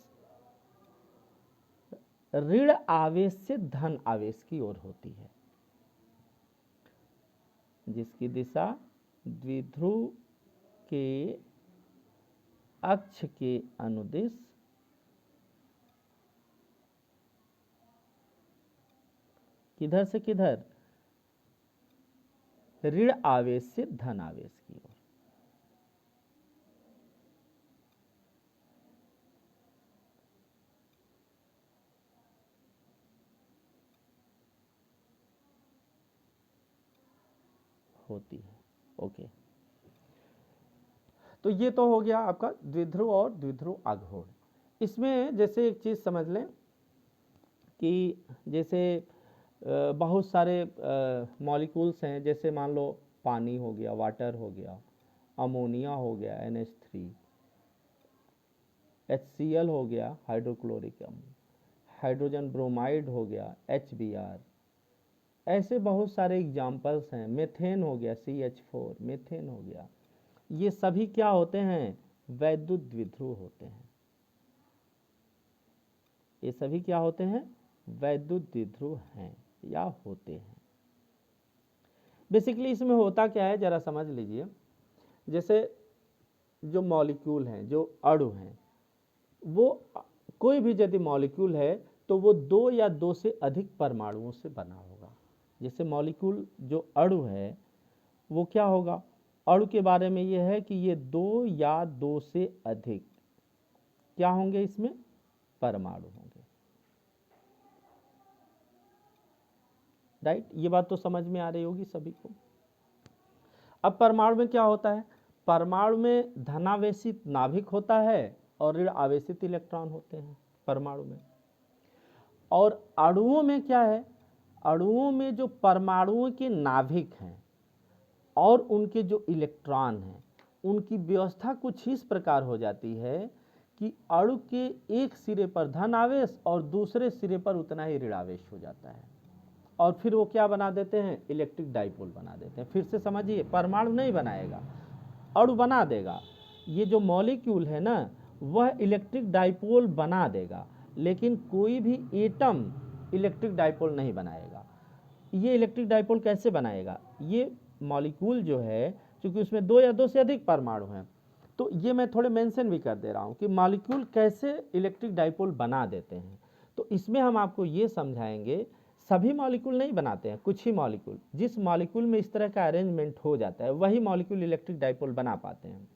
Speaker 1: ऋण आवेश से धन आवेश की ओर होती है। जिसकी दिशा द्विध्रुव के अक्ष के अनुदिश किधर से किधर? ऋण आवेश से धन आवेश की ओर। होती है। ओके, तो ये तो हो गया आपका द्विध्रुव और द्विध्रुव आघूर्ण। इसमें जैसे एक चीज समझ लें कि जैसे बहुत सारे मॉलिक्यूल्स हैं, जैसे मान लो पानी हो गया, वाटर हो गया, अमोनिया हो गया NH3, HCl हो गया हाइड्रोक्लोरिक अम्ल, हाइड्रोजन ब्रोमाइड हो गया HBr, ऐसे बहुत सारे एग्जाम्पल्स हैं। मेथेन हो गया CH4, मेथेन हो गया। ये सभी क्या होते हैं? वैद्युत द्विध्रुव होते हैं। ये सभी क्या होते हैं? वैद्युत द्विध्रुव हैं या होते हैं। बेसिकली इसमें होता क्या है जरा समझ लीजिए। जैसे जो मॉलिक्यूल हैं, जो अणु हैं, वो कोई भी यदि मॉलिक्यूल है तो वो 2 या 2 से अधिक परमाणुओं से बना होगा। जैसे मॉलिक्यूल जो अणु है वो क्या होगा? अणु के बारे में ये है कि ये 2 या 2 से अधिक क्या होंगे? इसमें परमाणु होंगे। राइट, ये बात तो समझ में आ रही होगी सभी को। अब परमाणु में क्या होता है? परमाणु में धनावेशित नाभिक होता है और ऋण आवेशित इलेक्ट्रॉन होते हैं परमाणु में। और अणुओं में क्या है? अणुओं में जो परमाणुओं के नाभिक हैं और उनके जो इलेक्ट्रॉन हैं, उनकी व्यवस्था कुछ इस प्रकार हो जाती है कि अणु के एक सिरे पर धन आवेश और दूसरे सिरे पर उतना ही ऋण आवेश हो जाता है, और फिर वो क्या बना देते हैं? इलेक्ट्रिक डाइपोल बना देते हैं। फिर से समझिए, परमाणु नहीं बनाएगा, अणु बना देगा। ये जो मॉलिक्यूल है ना, वह इलेक्ट्रिक डाइपोल बना देगा, लेकिन कोई भी एटम इलेक्ट्रिक डाइपोल नहीं बनाएगा। ये इलेक्ट्रिक डाइपोल कैसे बनाएगा? ये मॉलिक्यूल जो है, क्योंकि उसमें 2 या 2 से अधिक परमाणु हैं, तो ये मैं थोड़े मेंशन भी कर दे रहा हूँ कि मॉलिक्यूल कैसे इलेक्ट्रिक डाइपोल बना देते हैं। तो इसमें हम आपको ये समझाएंगे, सभी मॉलिक्यूल नहीं बनाते हैं, कुछ ही मॉलिक्यूल। जिस मॉलिक्यूल में इस तरह का अरेंजमेंट हो जाता है वही मॉलिक्यूल इलेक्ट्रिक डाइपोल बना पाते हैं,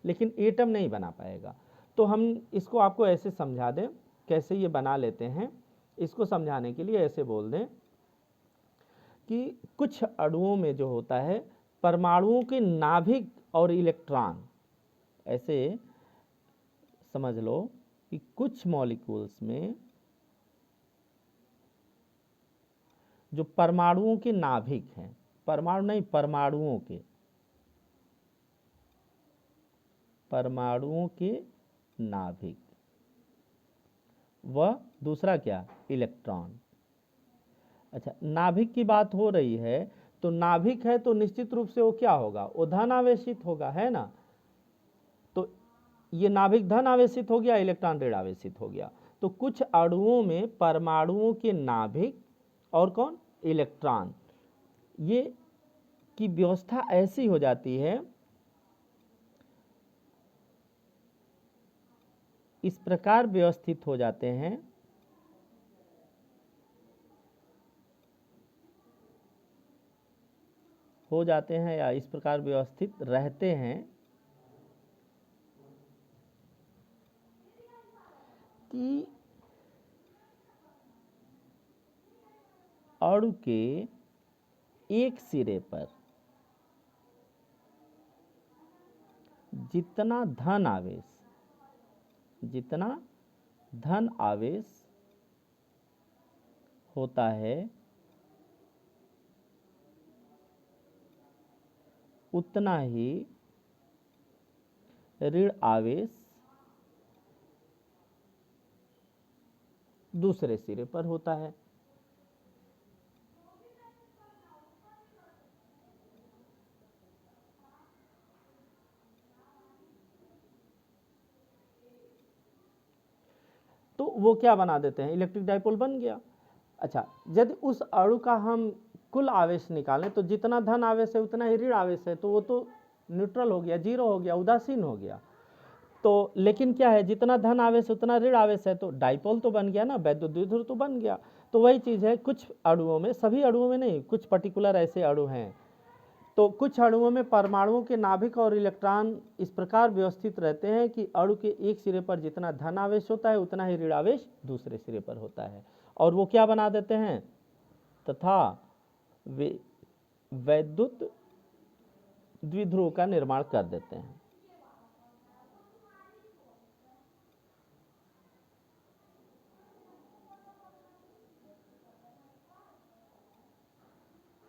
Speaker 1: लेकिन एटम नहीं बना पाएगा। तो हम इसको आपको ऐसे समझा दें कैसे ये बना लेते हैं। इसको समझाने के लिए ऐसे बोल दें कि कुछ अणुओं में जो होता है, परमाणुओं के नाभिक और इलेक्ट्रॉन, ऐसे समझ लो कि कुछ मॉलिक्यूल्स में जो परमाणुओं के नाभिक हैं, परमाणु नहीं, परमाणुओं के नाभिक, वह दूसरा क्या? इलेक्ट्रॉन। अच्छा, नाभिक की बात हो रही है, तो नाभिक है तो निश्चित रूप से वो क्या होगा? वो धन आवेशित होगा, है ना। तो ये नाभिक धन आवेशित हो गया, इलेक्ट्रॉन ऋण आवेशित हो गया। तो कुछ अणुओं में परमाणुओं के नाभिक और कौन? इलेक्ट्रॉन, ये की व्यवस्था ऐसी हो जाती है, इस प्रकार व्यवस्थित हो जाते हैं या इस प्रकार व्यवस्थित रहते हैं कि अणु के एक सिरे पर जितना धन आवेश होता है, उतना ही ऋण आवेश दूसरे सिरे पर होता है। वो क्या बना देते हैं, इलेक्ट्रिक डाइपोल बन गया। अच्छा, यदि उस अणु का हम कुल आवेश निकालें तो जितना धन आवेश है उतना ही ऋण आवेश है, तो वो तो न्यूट्रल हो गया, जीरो हो गया, उदासीन हो गया। तो लेकिन क्या है, जितना धन आवेश उतना ऋण आवेश है, तो डाइपोल तो बन गया ना, वैद्युत द्विध्रुव तो बन गया। तो वही चीज़ है, कुछ अणुओं में, सभी अणुओं में नहीं, कुछ पर्टिकुलर ऐसे अणु हैं, तो कुछ अणुओं में परमाणुओं के नाभिक और इलेक्ट्रॉन इस प्रकार व्यवस्थित रहते हैं कि अणु के एक सिरे पर जितना धन आवेश होता है उतना ही ऋण आवेश दूसरे सिरे पर होता है, और वो क्या बना देते हैं, तथा वे वैद्युत द्विध्रुव का निर्माण कर देते हैं।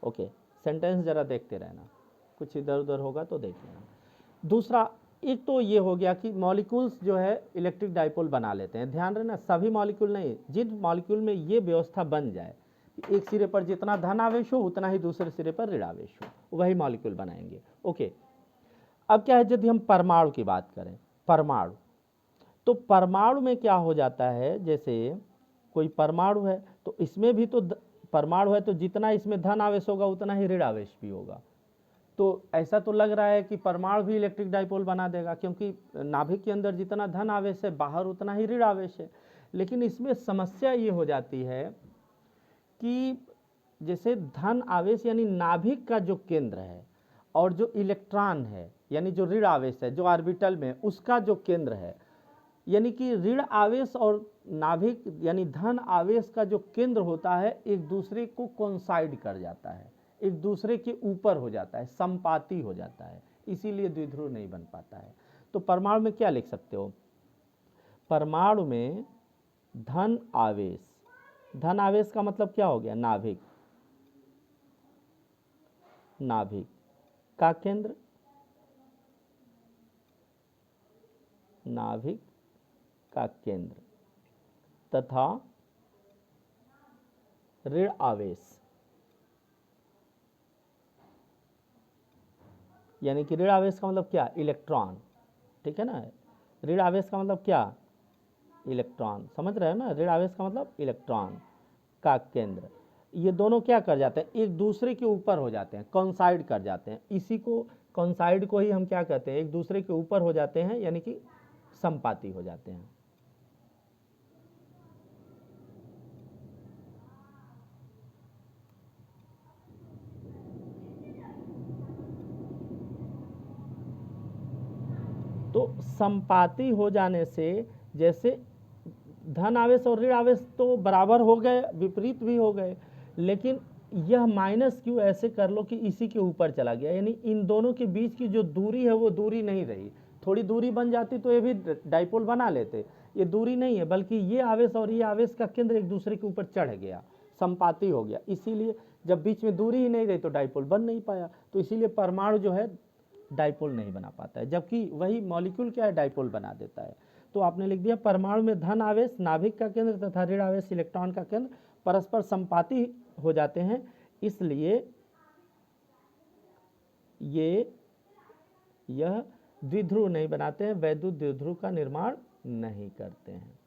Speaker 1: ओके, सेंटेंस जरा देखते रहना, कुछ इधर उधर होगा तो देख लेना। दूसरा, एक तो ये हो गया कि मॉलिक्यूल्स जो है इलेक्ट्रिक डाइपोल बना लेते हैं। ध्यान रखना, सभी मॉलिक्यूल नहीं, जिन मॉलिक्यूल में ये व्यवस्था बन जाए कि एक सिरे पर जितना धन आवेश हो उतना ही दूसरे सिरे पर ऋण आवेश हो, वही मॉलिक्यूल बनाएंगे। ओके, अब क्या है, यदि हम परमाणु की बात करें, परमाणु, तो परमाणु में क्या हो जाता है, जैसे कोई परमाणु है तो इसमें भी तो परमाणु है, तो जितना इसमें धन आवेश होगा उतना ही ऋण आवेश भी होगा। तो ऐसा तो लग रहा है कि परमाणु भी इलेक्ट्रिक डाइपोल बना देगा, क्योंकि नाभिक के अंदर जितना धन आवेश है बाहर उतना ही ऋण आवेश है। लेकिन इसमें समस्या ये हो जाती है कि जैसे धन आवेश यानी नाभिक का जो केंद्र है और जो इलेक्ट्रॉन है यानी जो ऋण आवेश है जो ऑर्बिटल में उसका जो केंद्र है, यानी कि ऋण आवेश और नाभिक यानी धन आवेश का जो केंद्र होता है एक दूसरे को कोइंसाइड कर जाता है, एक दूसरे के ऊपर हो जाता है, संपाती हो जाता है, इसीलिए द्विध्रुव नहीं बन पाता है। तो परमाणु में क्या लिख सकते हो, परमाणु में धन आवेश, धन आवेश का मतलब क्या हो गया, नाभिक, नाभिक का केंद्र, नाभिक का केंद्र तथा ऋण आवेश, यानी कि ऋण आवेश का मतलब क्या, इलेक्ट्रॉन, ठीक है ना, ऋण आवेश का मतलब क्या, इलेक्ट्रॉन, समझ रहे हो ना, ऋण आवेश का मतलब इलेक्ट्रॉन का केंद्र, ये दोनों क्या कर जाते हैं, एक दूसरे के ऊपर हो जाते हैं, कॉन्साइड कर जाते हैं, इसी को कॉन्साइड को ही हम क्या कहते हैं, एक दूसरे के ऊपर हो जाते हैं, यानी कि संपाती हो जाते हैं। तो संपाती हो जाने से जैसे धन आवेश और ऋण आवेश तो बराबर हो गए, विपरीत भी हो गए, लेकिन यह माइनस क्यू ऐसे कर लो कि इसी के ऊपर चला गया, यानी इन दोनों के बीच की जो दूरी है वो दूरी नहीं रही, थोड़ी दूरी बन जाती तो ये भी डाइपोल बना लेते, ये दूरी नहीं है, बल्कि ये आवेश और ये आवेश का केंद्र एक दूसरे के ऊपर चढ़ गया, संपाती हो गया, इसीलिए जब बीच में दूरी ही नहीं रही तो डाइपोल बन नहीं पाया, तो इसीलिए परमाणु जो है डाइपोल नहीं बना पाता है, जबकि वही मॉलिक्यूल क्या है, डाइपोल बना देता है। तो आपने लिख दिया, परमाणु में धन आवेश नाभिक का केंद्र तथा ऋण आवेश इलेक्ट्रॉन का केंद्र परस्पर संपाती हो जाते हैं, इसलिए ये यह द्विध्रुव नहीं बनाते हैं, वैद्युत द्विध्रुव का निर्माण नहीं करते हैं,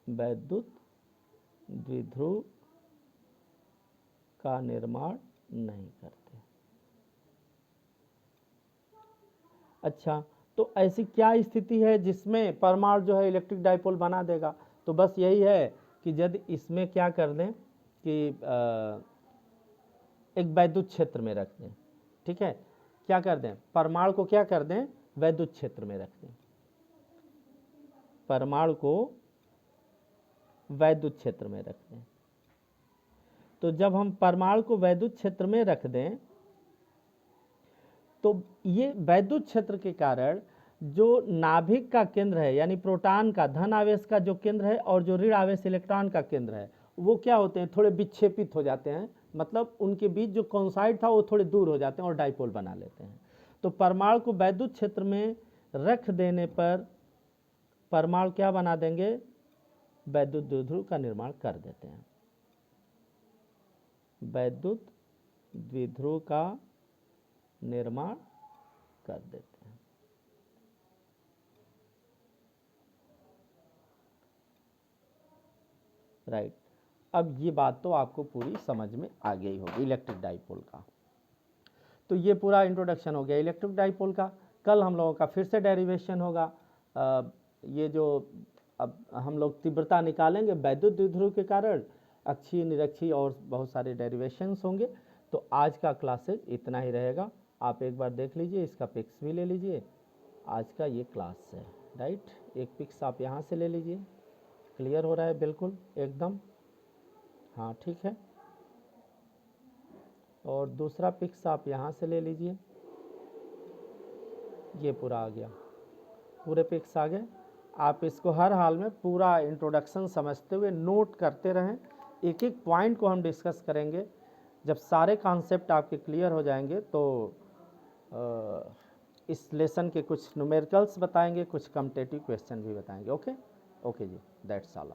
Speaker 1: वैद्युत द्विध्रुव का निर्माण नहीं करते। अच्छा, तो ऐसी क्या स्थिति है जिसमें परमाणु जो है इलेक्ट्रिक डाइपोल बना देगा, तो बस यही है कि यदि इसमें क्या कर दें कि एक वैद्युत क्षेत्र में रख दें, ठीक है, क्या कर दें, परमाणु को क्या कर दें, वैद्युत क्षेत्र में रख दें, परमाणु को वैद्युत क्षेत्र में रख दें। तो जब हम परमाणु को वैद्युत क्षेत्र में रख दें तो ये वैद्युत क्षेत्र के कारण जो नाभिक का केंद्र है यानी प्रोटॉन का धन आवेश का जो केंद्र है और जो ऋण आवेश इलेक्ट्रॉन का केंद्र है वो क्या होते हैं, थोड़े विक्षेपित हो जाते हैं, मतलब उनके बीच जो कॉन्साइड था वो थोड़े दूर हो जाते हैं और डाइपोल बना लेते हैं। तो परमाणु को वैद्युत क्षेत्र में रख देने पर परमाणु क्या बना देंगे, वैद्युत द्विध्रुव का निर्माण कर देते हैं, वैद्युत द्विध्रुव का निर्माण कर देते हैं। राइट। अब ये बात तो आपको पूरी समझ में आ गई होगी इलेक्ट्रिक डाइपोल का। तो ये पूरा इंट्रोडक्शन हो गया इलेक्ट्रिक डाइपोल का। कल हम लोगों का फिर से डेरिवेशन होगा। ये जो अब हम लोग तीव्रता निकालेंगे वैद्युत द्विध्रुव के कारण, अक्षीय निरक्षीय और बहुत सारे डेरिवेशंस होंगे। तो आज का क्लासेज इतना ही रहेगा। आप एक बार देख लीजिए, इसका पिक्स भी ले लीजिए। आज का ये क्लास है, राइट। एक पिक्स आप यहाँ से ले लीजिए। क्लियर हो रहा है बिल्कुल एकदम? हाँ ठीक है। और दूसरा पिक्स आप यहाँ से ले लीजिए। ये पूरा आ गया, पूरे पिक्स आ गए। आप इसको हर हाल में पूरा इंट्रोडक्शन समझते हुए नोट करते रहें। एक एक पॉइंट को हम डिस्कस करेंगे। जब सारे कॉन्सेप्ट आपके क्लियर हो जाएंगे तो इस लेसन के कुछ न्यूमेरिकल्स बताएंगे, कुछ कॉम्पिटिटिव क्वेश्चन भी बताएंगे। ओके जी, दैट्स ऑल।